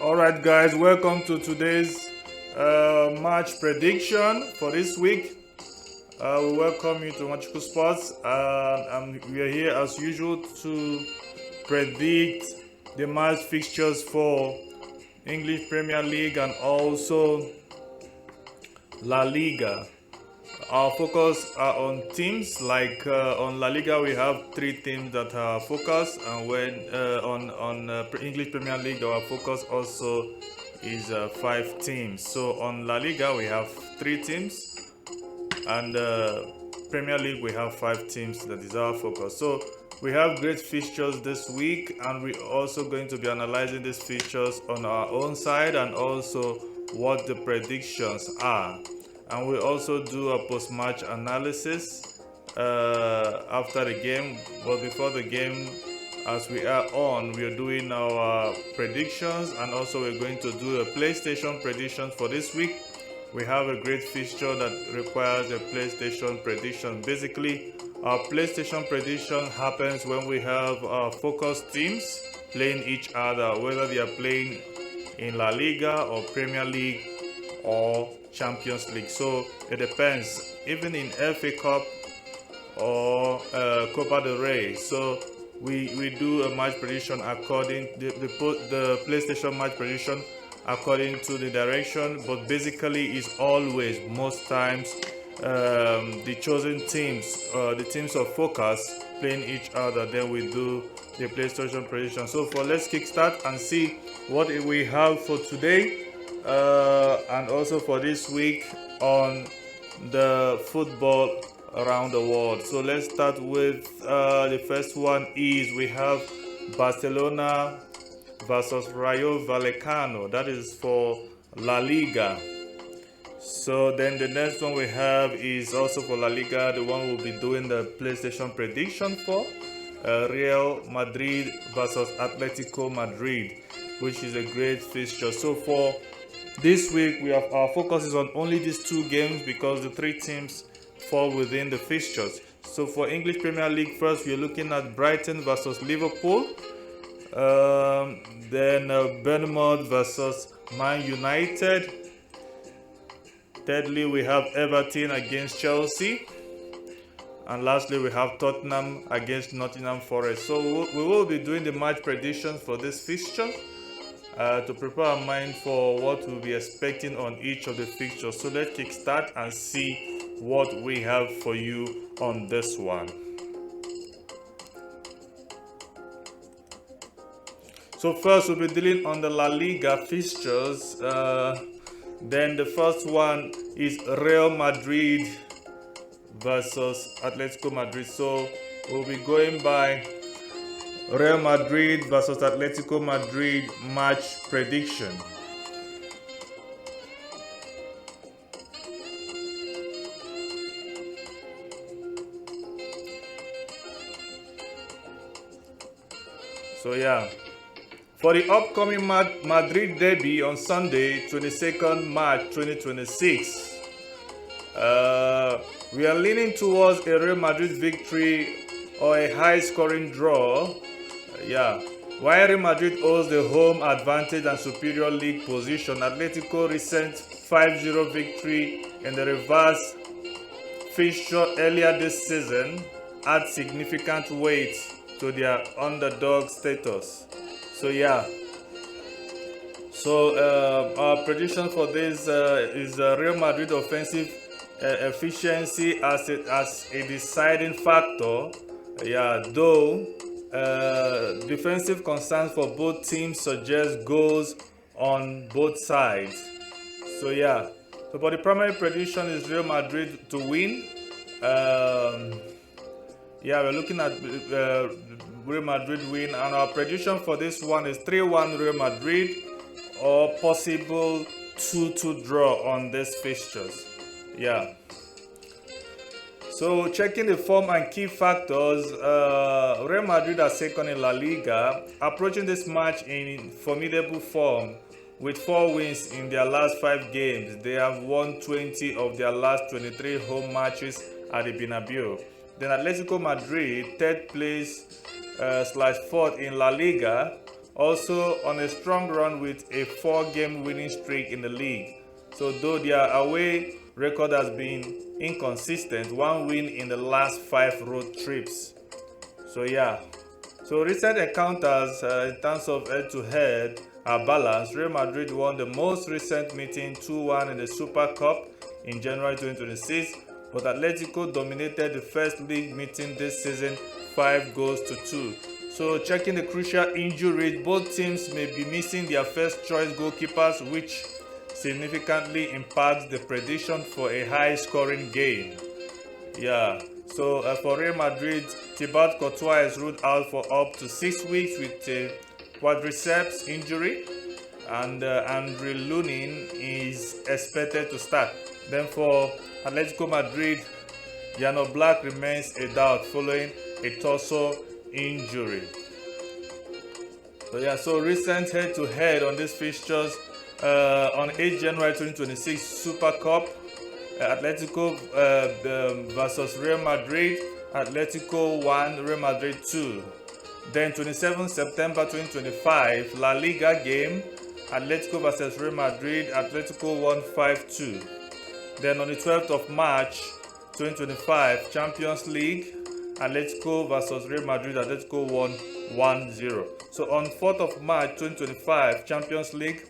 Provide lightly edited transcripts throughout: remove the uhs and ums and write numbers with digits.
Alright guys, welcome to today's match prediction for this week. We welcome you to Magical Sports, and we are here as usual to predict the match fixtures for English Premier League and also La Liga. Our focus are on teams like on La Liga we have 3 teams that are focused, and when on English Premier League our focus also is 5 teams. So on La Liga we have 3 teams, and Premier League we have 5 teams. That is our focus. So we have great fixtures this week, and we're also going to be analyzing these fixtures on our own side and also what the predictions are. And we also do a post-match analysis after the game. But before the game, as we are on, we are doing our predictions, and also we're going to do a PlayStation prediction for this week. We have a great fixture that requires a PlayStation prediction. Basically, our PlayStation prediction happens when we have focused teams playing each other, whether they are playing in La Liga or Premier League or Champions League. So it depends, even in FA Cup or Copa del Rey. So we do a match prediction according the PlayStation match prediction according to the direction, but basically it's always, most times, the chosen teams, the teams of focus playing each other. Then we do the PlayStation prediction. So let's kickstart and see what we have for today. And also for this week on the football around the world. So let's start with the first one is we have Barcelona versus Rayo Vallecano. That is for La Liga. So then the next one we have is also for La Liga, the one we'll be doing the PlayStation prediction for, Real Madrid versus Atletico Madrid, which is a great fixture. So for this week, we have our focus is on only these 2 games because the 3 teams fall within the fixtures. So for English Premier League, first we're looking at Brighton versus Liverpool, then Bournemouth versus Man United. Thirdly, we have Everton against Chelsea, and lastly we have Tottenham against Nottingham Forest. So we will be doing the match predictions for this fixture, to prepare our mind for what we'll be expecting on each of the fixtures. So let's kickstart and see what we have for you on this one. So first we'll be dealing on the La Liga fixtures. Then the first one is Real Madrid versus Atletico Madrid. So we'll be going by Real Madrid versus Atletico Madrid match prediction. So yeah, for the upcoming Madrid derby on Sunday, 22nd March 2026, we are leaning towards a Real Madrid victory or a high-scoring draw. While Real Madrid holds the home advantage and superior league position, Atletico recent 5-0 victory in the reverse fixture earlier this season adds significant weight to their underdog status. Our prediction for this is Real Madrid offensive efficiency as a deciding factor. Though defensive concerns for both teams suggest goals on both sides. So for the primary prediction is Real Madrid to win. We're looking at Real Madrid win, and our prediction for this one is 3-1 Real Madrid, or possible 2-2 draw on these fixtures. So checking the form and key factors, Real Madrid are second in La Liga, approaching this match in formidable form with 4 wins in their last 5 games. They have won 20 of their last 23 home matches at the Bernabeu. Then Atletico Madrid, third place /4th in La Liga, also on a strong run with a 4-game winning streak in the league. So though their away record has been inconsistent, 1 win in the last 5 road trips. So yeah, so recent encounters in terms of head-to-head are balanced. Real Madrid won the most recent meeting 2-1 in the Super Cup in January 2026, but Atletico dominated the first league meeting this season 5-2. So checking the crucial injuries, both teams may be missing their first choice goalkeepers, which significantly impacts the prediction for a high scoring game. Yeah, so for Real Madrid, Thibaut Courtois is ruled out for up to 6 weeks with a quadriceps injury, and Andre Lunin is expected to start. Then for Atletico Madrid, Jan Black remains a doubt following a torso injury. So yeah, so recent head-to-head on these fixtures on 8 January 2026 Super Cup, Atletico versus Real Madrid, Atletico 1, Real Madrid 2. Then 27 September 2025 La Liga game, Atletico versus Real Madrid, Atletico won 5-2. Then on the 12th of March 2025 Champions League, Atletico versus Real Madrid, Atletico won 1-0. So on 4th of March 2025 Champions League,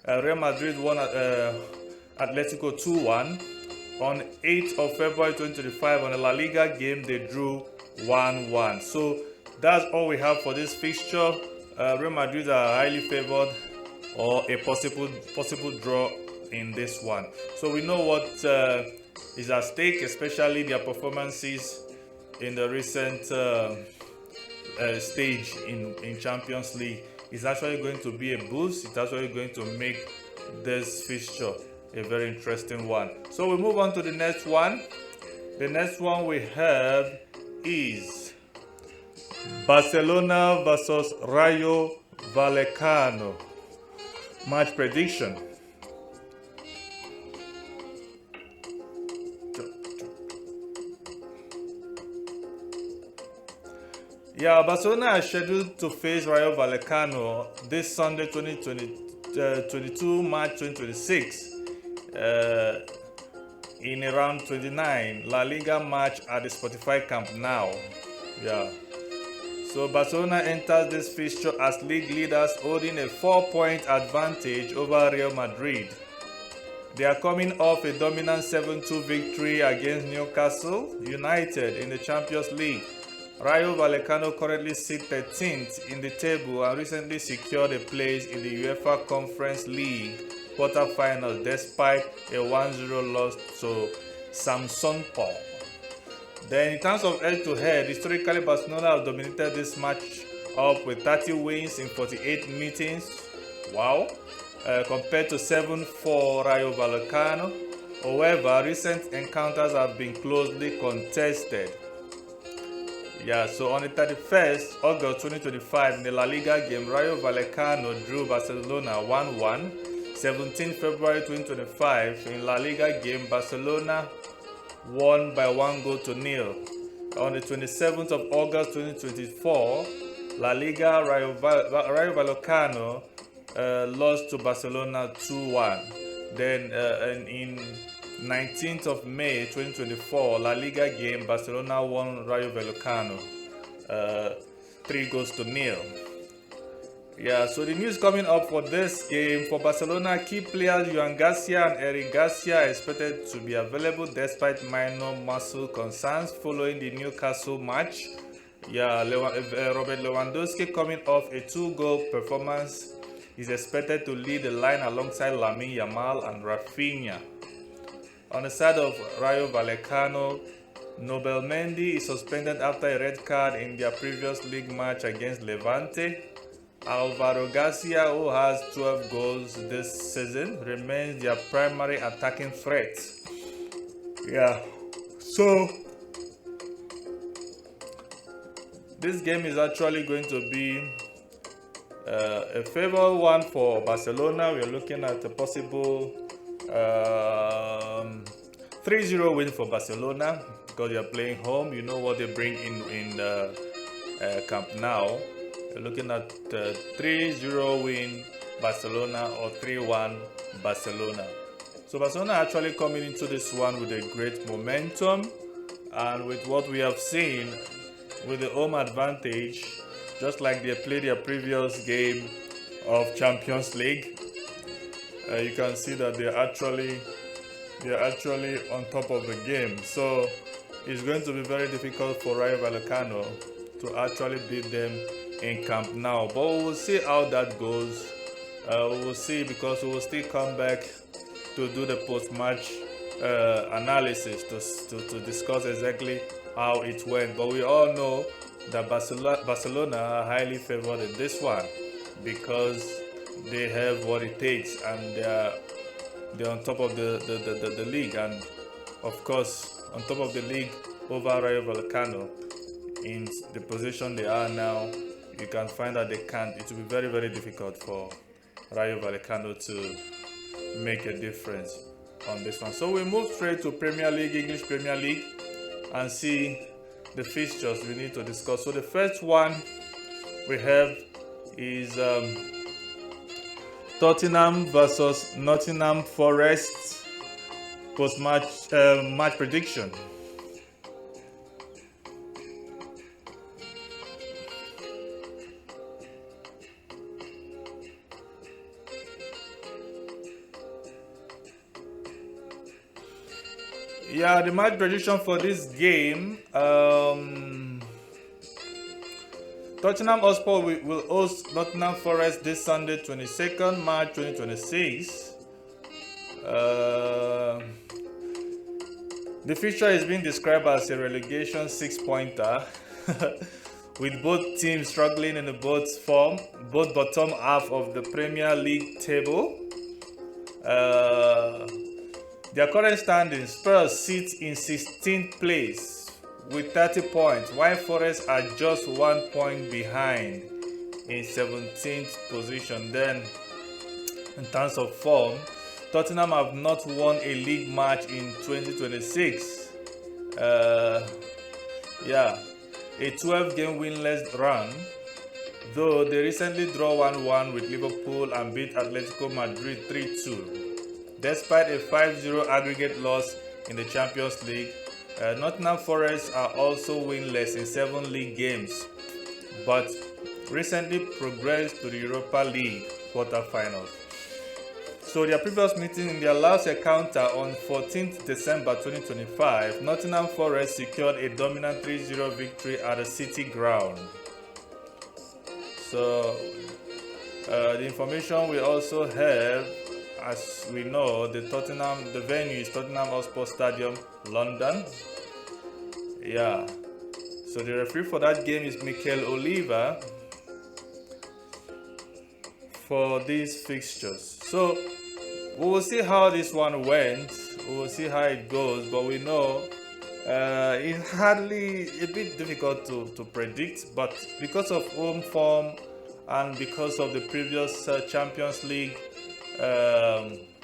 Real Madrid won Atletico 2-1. On 8th of February 2025 on the La Liga game, they drew 1-1. So that's all we have for this fixture. Real Madrid are highly favored, or a possible draw in this one. So we know what is at stake, especially their performances in the recent stage in Champions League. It's actually going to be a boost. It's actually going to make this fixture a very interesting one. So we move on to the next one. The next one we have is Barcelona versus Rayo Vallecano. Match prediction. Yeah, Barcelona are scheduled to face Rayo Vallecano this Sunday, 22 March 2026. In around 29 La Liga match at the Spotify Camp Nou. Yeah. So Barcelona enters this fixture as league leaders, holding a 4-point advantage over Real Madrid. They are coming off a dominant 7-2 victory against Newcastle United in the Champions League. Rayo Vallecano currently sit 13th in the table and recently secured a place in the UEFA Conference League quarterfinals despite a 1-0 loss to Samsunspor. Then in terms of head-to-head, historically Barcelona have dominated this match up with 30 wins in 48 meetings. Wow. Compared to 7 for Rayo Vallecano. However, recent encounters have been closely contested. Yeah, so on the 31st August 2025 in the La Liga game, Rayo Vallecano drew Barcelona 1-1. 17 February 2025 in La Liga game, Barcelona won by 1-0. On the 27th of August 2024, La Liga, Rayo Vallecano lost to Barcelona 2-1. Then in 19th of May 2024, La Liga game, Barcelona won Rayo Vallecano 3-0. Yeah, so the news coming up for this game: for Barcelona, key players Joan Garcia and Eric Garcia are expected to be available despite minor muscle concerns following the Newcastle match. Yeah, Robert Lewandowski, coming off a 2-goal performance, is expected to lead the line alongside Lamine Yamal and Rafinha. On the side of Rayo Vallecano, Nobel Mendy is suspended after a red card in their previous league match against Levante. Alvaro Garcia, who has 12 goals this season, remains their primary attacking threat. Yeah, so this game is actually going to be a favorable one for Barcelona. We are looking at a possible 3-0 win for Barcelona because they are playing home. You know what they bring in the Camp Nou. You're looking at 3-0 win Barcelona or 3-1 Barcelona. So Barcelona actually coming into this one with a great momentum, and with what we have seen with the home advantage, just like they played their previous game of Champions League, you can see that they're actually on top of the game. So it's going to be very difficult for Rayo Vallecano to actually beat them in Camp Nou. But we will see how that goes. We will see, because we will still come back to do the post-match analysis to discuss exactly how it went. But we all know that Barcelona are highly favored in this one because they have what it takes, and they're on top of the league, and of course on top of the league over Rayo Vallecano. In the position they are now, you can find that it will be very, very difficult for Rayo Vallecano to make a difference on this one. So we move straight to Premier League, English Premier League, and see the fixtures we need to discuss. So the first one we have is Tottenham versus Nottingham Forest post-match match prediction. Yeah, the match prediction for this game. Tottenham Hotspur will host Nottingham Forest this Sunday, 22nd March 2026. The fixture is being described as a relegation six-pointer, with both teams struggling in the both bottom half of the Premier League table. Their current standing: Spurs sit in 16th place with 30 points, while Forest are just 1 point behind in 17th position. Then, in terms of form, Tottenham have not won a league match in 2026. A 12-game winless run, though they recently draw 1-1 with Liverpool and beat Atletico Madrid 3-2. Despite a 5-0 aggregate loss in the Champions League, Nottingham Forest are also winless in 7 league games, but recently progressed to the Europa League quarterfinals. So their previous meeting, in their last encounter on 14th December 2025, Nottingham Forest secured a dominant 3-0 victory at the City ground. So the information we also have, as we know, the venue is Tottenham Hotspur Stadium, London. Yeah. So the referee for that game is Mikel Oliver for these fixtures. So we will see how this one went. We will see how it goes. But we know it's hardly a bit difficult to predict. But because of home form and because of the previous Champions League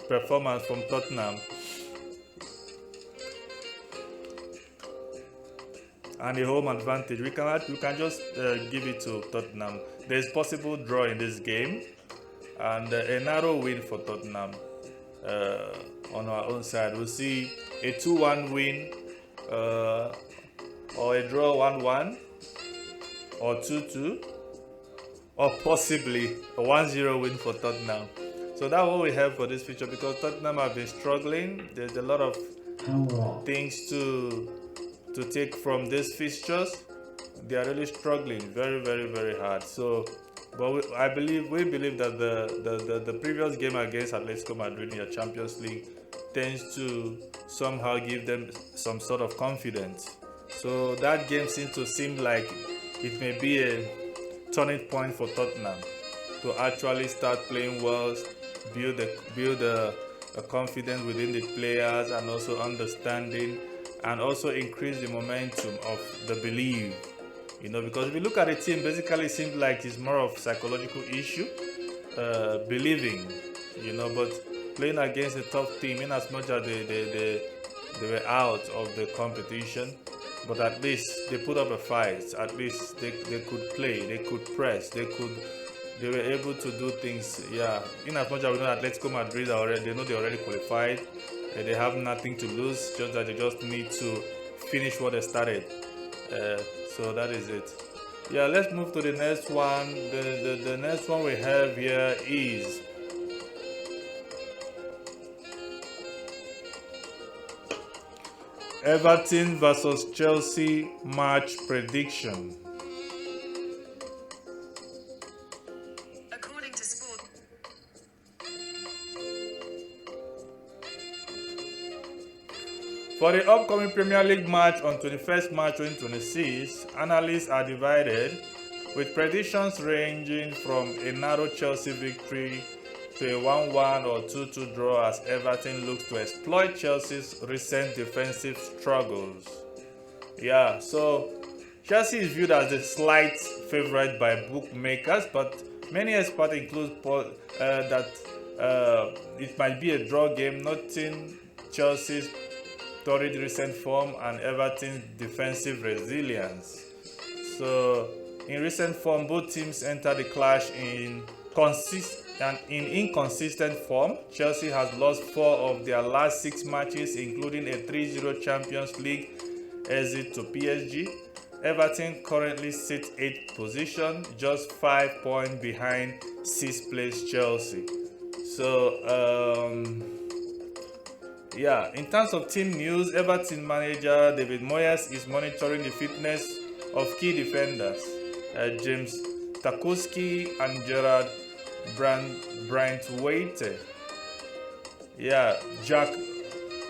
performance from Tottenham and the home advantage, we can just give it to Tottenham. There's possible draw in this game, and a narrow win for Tottenham on our own side. We'll see a 2-1 win or a draw 1-1 or 2-2, or possibly a 1-0 win for Tottenham. So that's what we have for this feature, because Tottenham have been struggling. There's a lot of things to take from these fixtures. They are really struggling very, very, very hard. So, but we believe that the previous game against Atletico Madrid in the Champions League tends to somehow give them some sort of confidence. So that game seems like it may be a turning point for Tottenham to actually start playing well, build a confidence within the players, and also understanding, and also increase the momentum of the belief. Because if you look at the team, basically it seems like it's more of psychological issue, believing, but playing against a tough team, in as much as they were out of the competition, but at least they put up a fight. At least they could play, they could press, they were able to do things. Yeah, in as much as we know Atletico Madrid are already, they know they already qualified. They have nothing to lose, just that they just need to finish what they started. So that is it. Yeah, let's move to the next one. The next one we have here is Everton versus Chelsea match prediction. According to Sport. For the upcoming Premier League match on 21st March 2026, analysts are divided, with predictions ranging from a narrow Chelsea victory to a 1-1 or 2-2 draw as Everton looks to exploit Chelsea's recent defensive struggles. Yeah, so Chelsea is viewed as the slight favorite by bookmakers, but many experts include that it might be a draw game, noting Chelsea's torrid recent form and Everton's defensive resilience. So, in recent form, both teams entered the clash in inconsistent form. Chelsea has lost 4 of their last 6 matches, including a 3-0 Champions League exit to PSG. Everton currently sits 8th position, just 5 points behind 6th place Chelsea. So, yeah, in terms of team news, Everton manager David Moyes is monitoring the fitness of key defenders, James Tarkowski and Gerard Brandtwaite. Yeah, Jack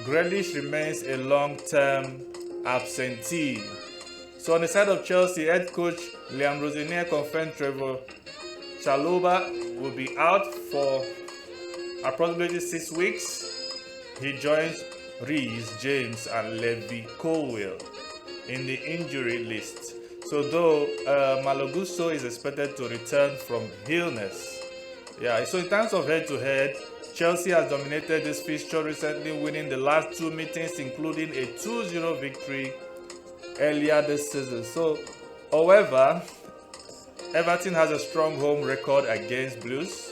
Grealish remains a long-term absentee. So on the side of Chelsea, head coach Liam Rosenier confirmed Trevor Chalobah will be out for approximately 6 weeks. He joins Reece James and Levi Colwill in the injury list. So though Malo Gusto is expected to return from illness. Yeah, so in terms of head-to-head, Chelsea has dominated this fixture recently, winning the last 2 meetings, including a 2-0 victory earlier this season. So, however, Everton has a strong home record against Blues,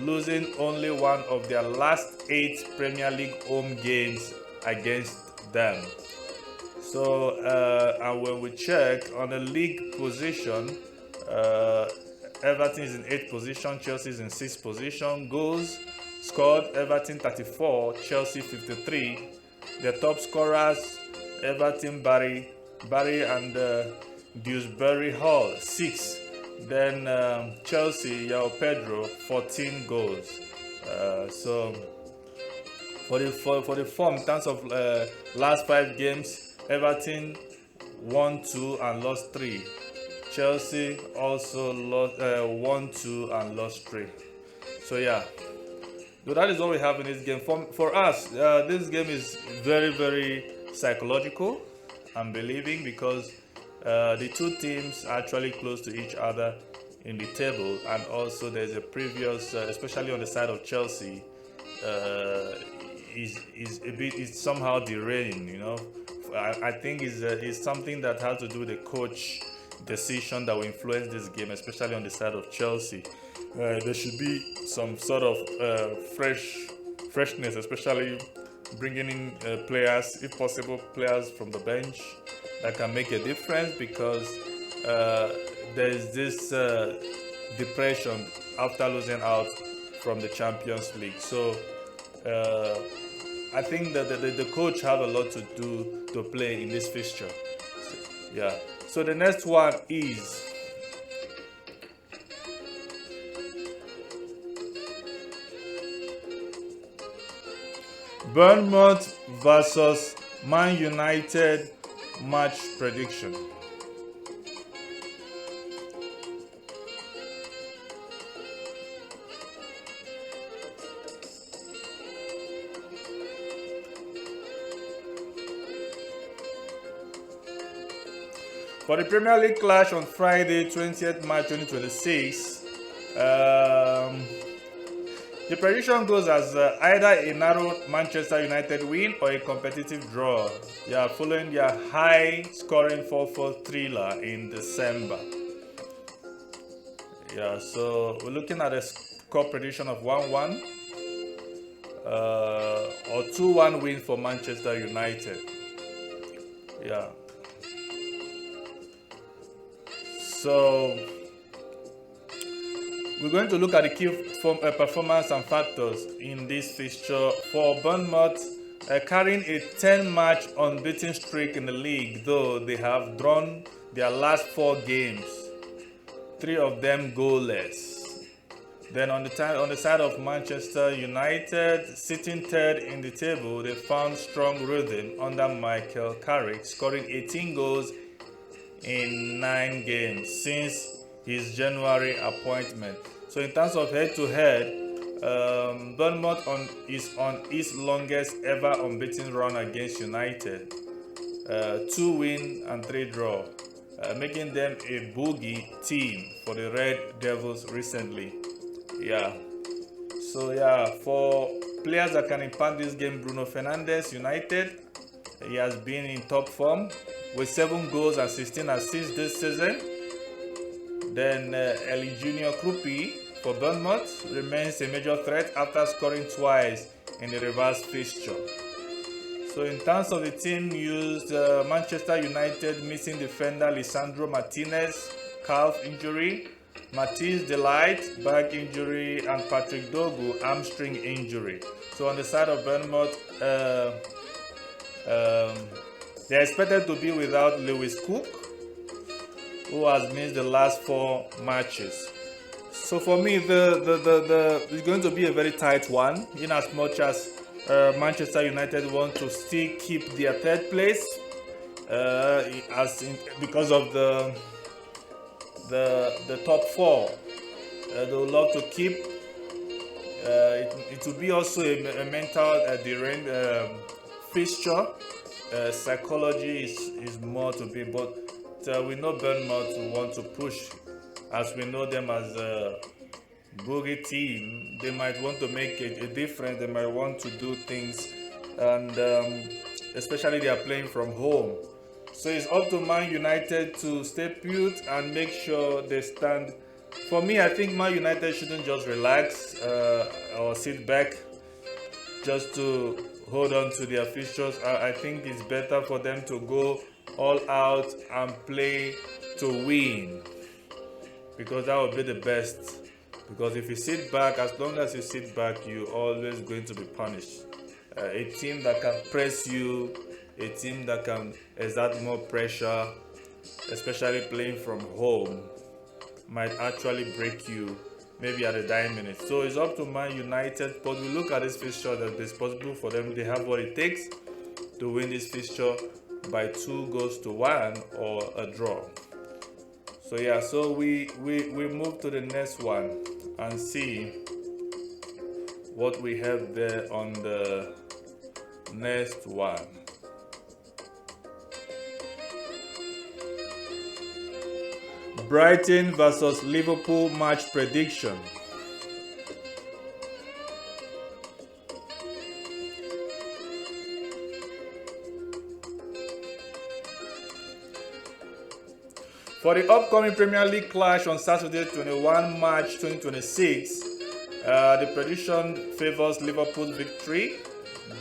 losing only 1 of their last 8 Premier League home games against them. So, and when we check on the league position, Everton is in 8th position, Chelsea is in 6th position. Goals scored, Everton 34, Chelsea 53. The top scorers, Everton Barry and Dewsbury Hall 6. Then Chelsea, Yao Pedro 14 goals. So for the form in terms of last 5 games, Everton won 2 and lost 3. Chelsea also won 2 and lost 3. So yeah, so that is all we have in this game. For us, this game is very, very psychological and believing, because the 2 teams are actually close to each other in the table, and also there's a previous, especially on the side of Chelsea, is somehow derailing. You know, I think is something that has to do with the coach decision that will influence this game, especially on the side of Chelsea. There should be some sort of freshness, especially bringing in players, if possible, players from the bench that can make a difference, because there is this depression after losing out from the Champions League. So I think that the coach have a lot to do to play in this fixture. Yeah. So the next one is Bournemouth versus Man United match prediction. For the Premier League clash on Friday, 20th March 2026, The prediction goes as either a narrow Manchester United win or a competitive draw. Yeah, following their high-scoring 4-4 thriller in December. Yeah, so we're looking at a score prediction of 1-1 or 2-1 win for Manchester United. Yeah. So we're going to look at the key performance and factors in this fixture for Bournemouth, carrying a 10-match unbeaten streak in the league, though they have drawn their last 4 games, 3 of them goalless. Then on the side of Manchester United, sitting third in the table, they found strong rhythm under Michael Carrick, scoring 18 goals in 9 games since his January appointment. So in terms of head-to-head, Bournemouth is on its longest ever unbeaten run against United, 2 win and 3 draw, making them a bogey team for the Red Devils recently. Yeah. So yeah, for players that can impact this game, Bruno Fernandes, United, he has been in top form with 7 goals and 16 assists this season. Then Eli Junior Krupi for Bournemouth remains a major threat after scoring twice in the reverse fixture. So in terms of the team used, Manchester United missing defender Lisandro Martinez, calf injury, Matisse Delight, back injury, and Patrick Dogu, hamstring injury. So on the side of Bournemouth, they are expected to be without Lewis Cook, who has missed the last 4 matches. So for me, it's going to be a very tight one, in as much as Manchester United want to still keep their 3rd place, because of the top 4. They would love to keep. It will be also a mental fixture. Psychology is more to be, but we know Bournemouth want to push, as we know them as a bogey team. They might want to make a difference. They might want to do things, and especially they are playing from home. So it's up to Man United to stay put and make sure they stand. For me, I think Man United shouldn't just relax or sit back just to hold on to their fixtures. I think it's better for them to go all out and play to win, because that will be the best. Because if you sit back, as long as you sit back, you're always going to be punished. A team that can press you, a team that can exert more pressure, especially playing from home, might actually break you maybe at the dying minute. So it's up to Man United, but we look at this fixture that it's possible for them. They have what it takes to win this fixture by 2-1 or a draw. So yeah, so we move to the next one and see what we have there on the next one. Brighton versus Liverpool match prediction. For the upcoming Premier League clash on Saturday, 21 March 2026, the prediction favors Liverpool's victory,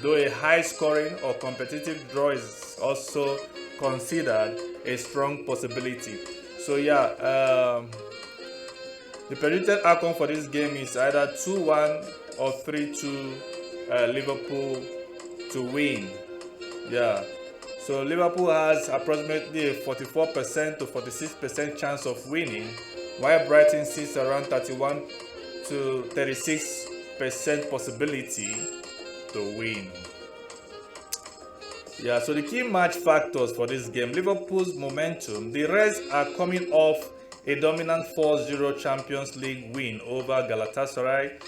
though a high-scoring or competitive draw is also considered a strong possibility. So yeah, the predicted outcome for this game is either 2-1 or 3-2 Liverpool to win. Yeah. So Liverpool has approximately a 44% to 46% chance of winning, while Brighton sits around 31 to 36% possibility to win. Yeah, so the key match factors for this game: Liverpool's momentum. The Reds are coming off a dominant 4-0 Champions League win over Galatasaray,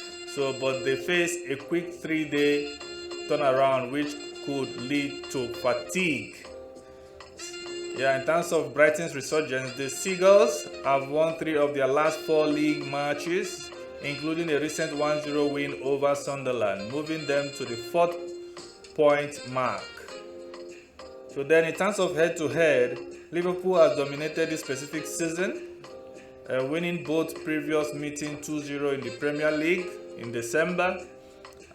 but they face a quick 3-day turnaround which could lead to fatigue. Yeah, in terms of Brighton's resurgence, the Seagulls have won 3 of their last 4 league matches including a recent 1-0 win over Sunderland, moving them to the 4th point mark. So then in terms of head-to-head, Liverpool has dominated this specific season, winning both previous meeting 2-0 in the Premier League in December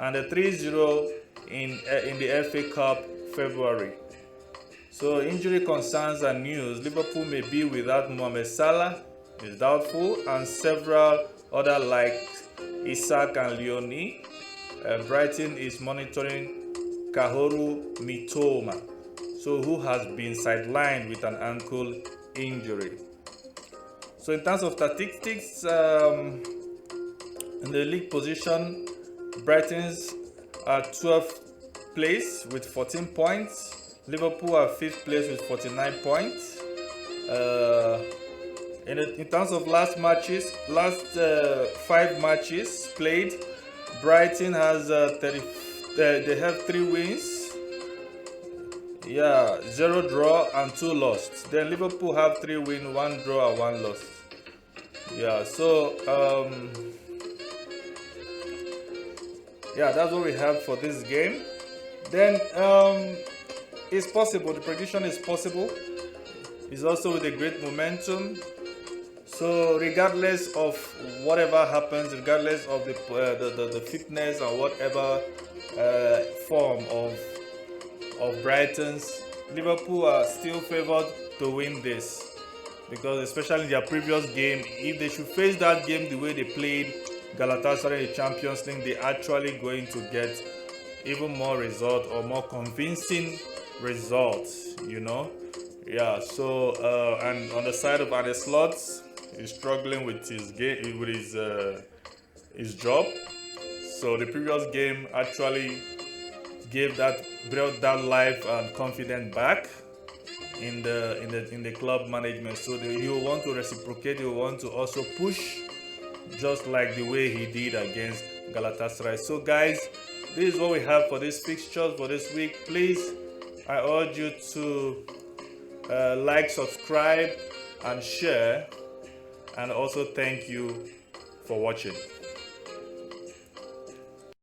and a 3-0 in the FA Cup February. So injury concerns and news: Liverpool may be without Mohamed Salah, is doubtful, and several other like Isak and Leonie. Brighton is monitoring Kahoru Mitoma, so who has been sidelined with an ankle injury. So in terms of statistics, in the league position, Brighton's are 12th place with 14 points. Liverpool are 5th place with 49 points. In terms of last 5 matches played, Brighton has they have 3 wins, 0 draw and 2 lost. Then Liverpool have 3 wins, 1 draw and 1 loss. That's what we have for this game. Then it's possible. The prediction is possible. It's also with a great momentum. So regardless of whatever happens, regardless of the fitness and whatever form of Brighton's, Liverpool are still favored to win this, because especially in their previous game, if they should face that game the way they played Galatasaray in the Champions League, they're actually going to get even more result or more convincing results, and on the side of Arne Slot, he's struggling with his game, with his job. So the previous game actually brought that life and confidence back in the club management. So he will want to reciprocate. He will want to also push, just like the way he did against Galatasaray. So guys, this is what we have for this fixtures for this week. Please, I urge you to like, subscribe and share, and also thank you for watching.